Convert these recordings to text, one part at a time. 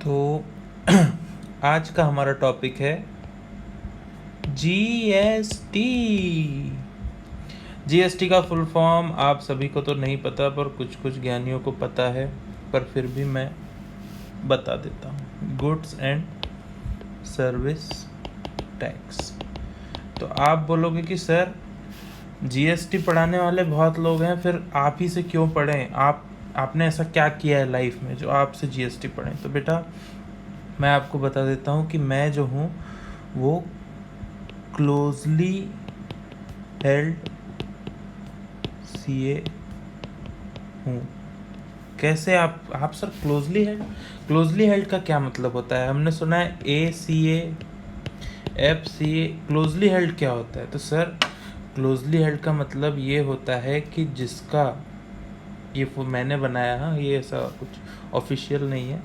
तो आज का हमारा टॉपिक है जीएसटी। जीएसटी का फुल फॉर्म आप सभी को तो नहीं पता, पर कुछ कुछ ज्ञानियों को पता है, पर फिर भी मैं बता देता हूँ। Goods and service tax. तो आप बोलोगे कि सर जीएसटी पढ़ाने वाले बहुत लोग हैं, फिर आप ही से क्यों पढ़ें? आपने ऐसा क्या किया है लाइफ में जो आपसे जीएसटी पढ़ें? तो बेटा मैं आपको बता देता हूँ कि मैं जो हूँ वो क्लोजली हेल्ड सीए हूँ। कैसे आप सर क्लोजली हेल्ड का क्या मतलब होता है? हमने सुना है ACA FCA। क्लोजली हेल्ड क्या होता है? तो सर क्लोजली हेल्ड का मतलब ये होता है कि जिसका ये मैंने बनाया, हाँ, ये ऐसा कुछ ऑफिशियल नहीं है,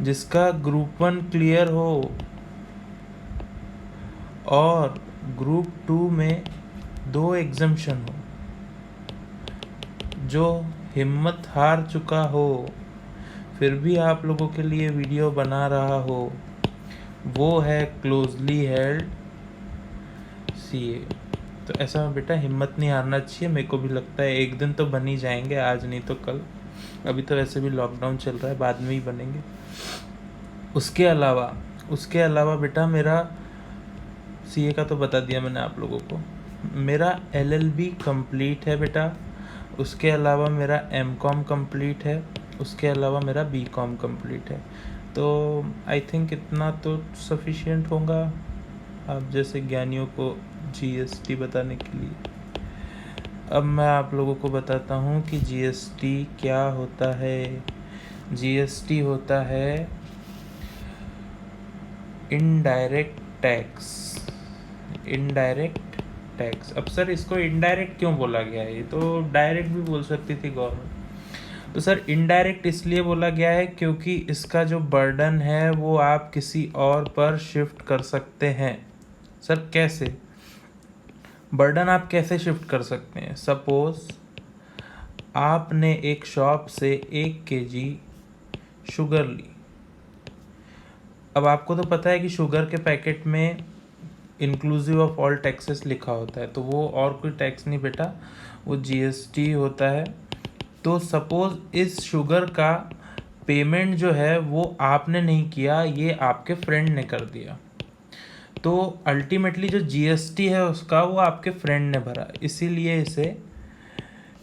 जिसका ग्रुप 1 क्लियर हो और ग्रुप 2 में 2 एग्जम्पशन हो, जो हिम्मत हार चुका हो फिर भी आप लोगों के लिए वीडियो बना रहा हो, वो है क्लोजली हेल्ड सीए। तो ऐसा बेटा हिम्मत नहीं हारना चाहिए। मेरे को भी लगता है एक दिन तो बन ही जाएंगे, आज नहीं तो कल। अभी तो वैसे भी लॉकडाउन चल रहा है, बाद में ही बनेंगे। उसके अलावा बेटा मेरा सीए का तो बता दिया मैंने आप लोगों को। मेरा LLB कंप्लीट है बेटा। उसके अलावा मेरा MCOM कंप्लीट है। उसके अलावा मेरा BCOM कंप्लीट है। तो आई थिंक इतना तो सफिशिएंट होगा आप जैसे ज्ञानियों को जीएसटी बताने के लिए। अब मैं आप लोगों को बताता हूँ कि जीएसटी क्या होता है। जीएसटी होता है इनडायरेक्ट टैक्स। अब सर इसको इनडायरेक्ट क्यों बोला गया है? ये तो डायरेक्ट भी बोल सकती थी गवर्नमेंट। तो सर इनडायरेक्ट इसलिए बोला गया है क्योंकि इसका जो बर्डन है वो आप किसी और पर शिफ्ट कर सकते हैं। सर कैसे बर्डन आप कैसे शिफ्ट कर सकते हैं? सपोज आपने एक शॉप से 1 kg शुगर ली। अब आपको तो पता है कि शुगर के पैकेट में इंक्लूसिव ऑफ ऑल टैक्सेस लिखा होता है, तो वो और कोई टैक्स नहीं बेटा, वो जीएसटी होता है। तो सपोज इस शुगर का पेमेंट जो है वो आपने नहीं किया, ये आपके फ्रेंड ने कर दिया, तो अल्टीमेटली जो जीएसटी है उसका वो आपके फ्रेंड ने भरा, इसीलिए इसे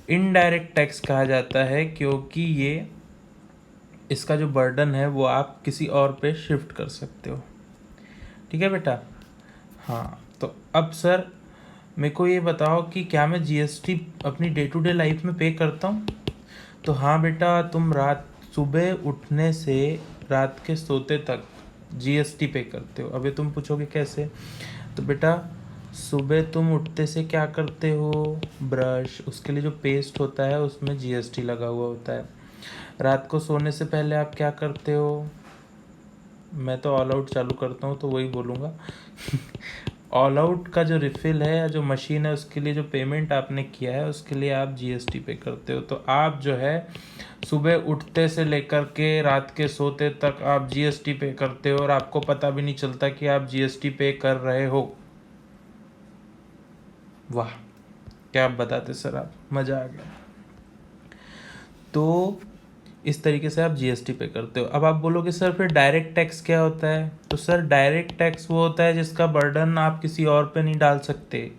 इनडायरेक्ट टैक्स कहा जाता है, क्योंकि ये इसका जो बर्डन है वो आप किसी और पे शिफ्ट कर सकते हो। ठीक है बेटा? हाँ, तो अब सर मेरे को ये बताओ कि क्या मैं जीएसटी अपनी डे टू डे लाइफ में पे करता हूँ? तो हाँ बेटा, तुम सुबह उठने से रात के सोते तक जीएसटी पे करते हो। अभी तुम पूछोगे कैसे? तो बेटा सुबह तुम उठते से क्या करते हो? ब्रश, उसके लिए जो पेस्ट होता है उसमें जीएसटी लगा हुआ होता है। रात को सोने से पहले आप क्या करते हो? मैं तो ऑल आउट चालू करता हूँ तो वही बोलूँगा। ऑल आउट का जो रिफिल है या जो मशीन है उसके लिए जो पेमेंट आपने किया है उसके लिए आप जीएसटी पे करते हो। तो आप जो है सुबह उठते से लेकर के रात के सोते तक आप जीएसटी पे करते हो और आपको पता भी नहीं चलता कि आप जीएसटी पे कर रहे हो। वाह, क्या आप बताते सर, आप मज़ा आ गया। तो इस तरीके से आप जीएसटी पे करते हो। अब आप बोलोगे सर फिर डायरेक्ट टैक्स क्या होता है? तो सर डायरेक्ट टैक्स वो होता है जिसका बर्डन आप किसी और पे नहीं डाल सकते,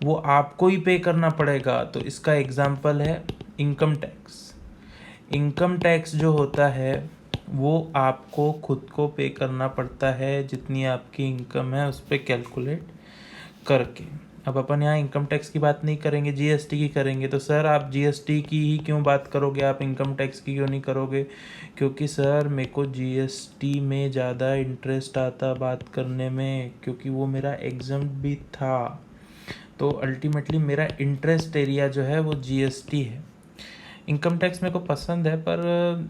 वो आपको ही पे करना पड़ेगा। तो इसका एग्जांपल है इनकम टैक्स। इनकम टैक्स जो होता है वो आपको खुद को पे करना पड़ता है, जितनी आपकी इनकम है उस पर कैलकुलेट करके। अब अपन यहाँ इनकम टैक्स की बात नहीं करेंगे, जीएसटी की करेंगे। तो सर आप जीएसटी की ही क्यों बात करोगे, आप इनकम टैक्स की क्यों नहीं करोगे? क्योंकि सर मेरे को जीएसटी में ज़्यादा इंटरेस्ट आता बात करने में, क्योंकि वो मेरा एग्जाम भी था। तो अल्टीमेटली मेरा इंटरेस्ट एरिया जो है वो जीएसटी है। इनकम टैक्स मेरे को पसंद है पर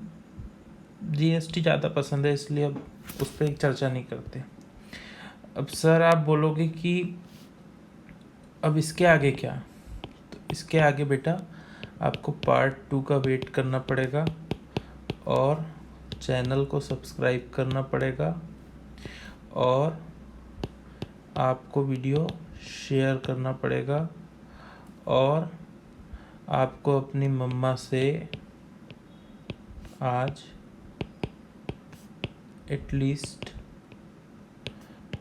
जीएसटी ज़्यादा पसंद है, इसलिए अब उस पर चर्चा नहीं करते। अब सर आप बोलोगे कि अब इसके आगे क्या? तो इसके आगे बेटा आपको पार्ट 2 का वेट करना पड़ेगा और चैनल को सब्सक्राइब करना पड़ेगा और आपको वीडियो शेयर करना पड़ेगा और आपको अपनी मम्मा से आज एटलीस्ट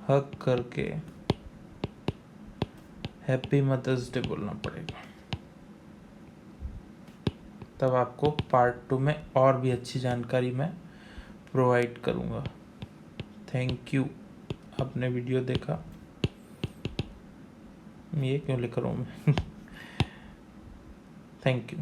हग करके हैप्पी मदर्स डे बोलना पड़ेगा। तब आपको पार्ट 2 में और भी अच्छी जानकारी मैं प्रोवाइड करूँगा। थैंक यू, आपने वीडियो देखा। ये क्यों लिख रहा हूँ मैं? Thank you.